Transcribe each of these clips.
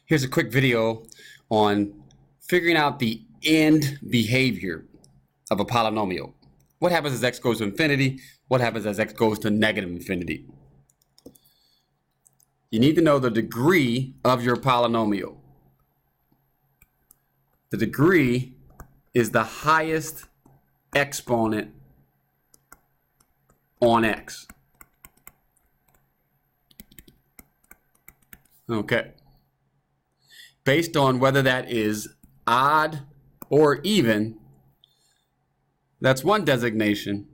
Here's a quick video on figuring out the end behavior of a polynomial. What happens as x goes to infinity? What happens as x goes to negative infinity? You need to know the degree of your polynomial. The degree is the highest exponent on x. Okay. Based on whether that is odd or even, that's one designation.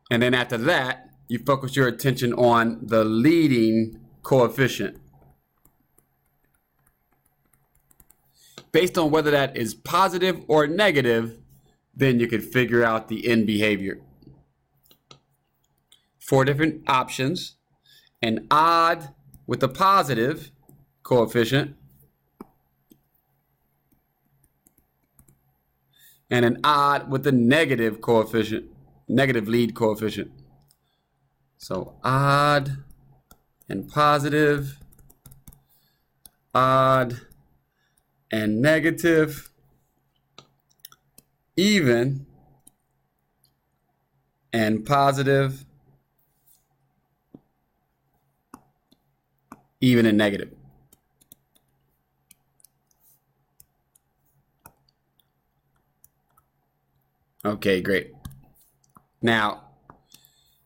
And then after that, you focus your attention on the leading coefficient. Based on whether that is positive or negative, then you can figure out the end behavior. 4 different options: an odd with a positive coefficient, and an odd with a negative coefficient, negative lead coefficient. So odd and positive, odd and negative, even and positive, even and negative. Okay, great. Now,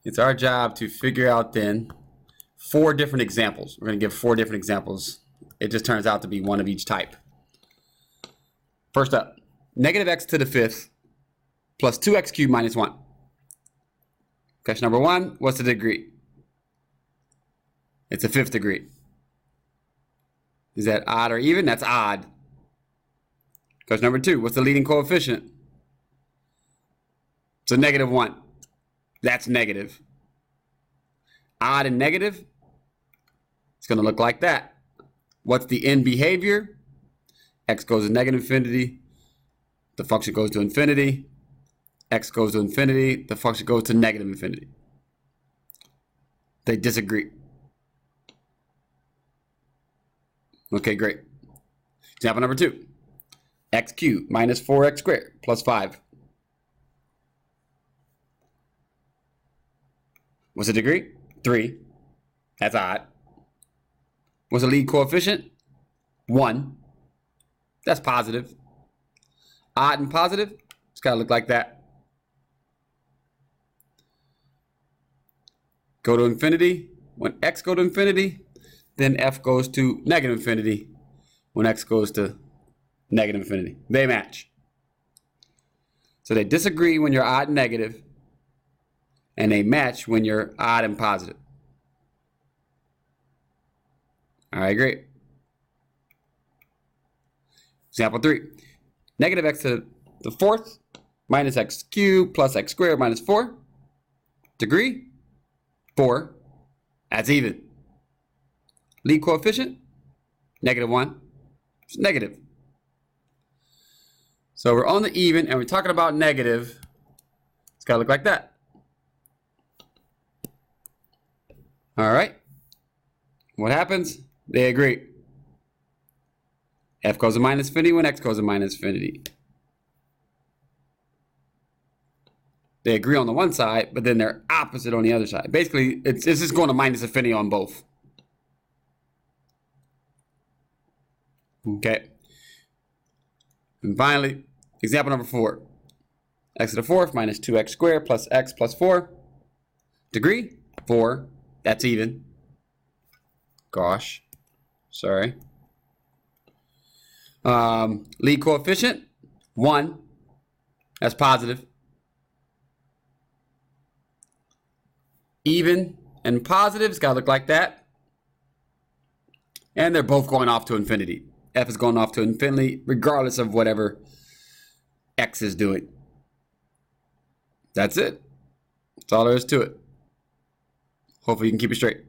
it's our job to figure out then 4 different examples. We're going to give 4 different examples. It just turns out to be one of each type. First up, negative x to the 5th plus 2x cubed minus 1. Question number 1, what's the degree? It's a 5th degree. Is that odd or even? That's odd. Question number 2, what's the leading coefficient? It's a negative 1. That's negative. Odd and negative, it's going to look like that. What's the end behavior? X goes to negative infinity, the function goes to infinity. X goes to infinity, the function goes to negative infinity. They disagree. Okay, great. Example number 2. X cubed minus 4x squared plus 5. What's the degree? 3. That's odd. What's the lead coefficient? 1. That's positive. Odd and positive, it's got to look like that. Go to infinity. When x goes to infinity, then f goes to negative infinity when x goes to negative infinity. They match. So they disagree when you're odd and negative, and they match when you're odd and positive. All right, great. Example 3. Negative x to the 4th minus x cubed plus x squared minus 4. Degree? 4. That's even. Lead coefficient? Negative 1. It's negative. So we're on the even and we're talking about negative. It's got to look like that. All right. What happens? They agree. F goes to minus infinity when x goes to minus infinity. They agree on the one side, but then they're opposite on the other side. Basically, it's just going to minus infinity on both. Okay. And finally, example number 4. X to the 4th minus 2x squared plus x plus 4. Degree? 4. That's even. Gosh. Sorry. Lead coefficient? 1. That's positive. Even and positive, it's got to look like that. And they're both going off to infinity. F is going off to infinity regardless of whatever x is doing. That's it. That's all there is to it. Hopefully you can keep it straight.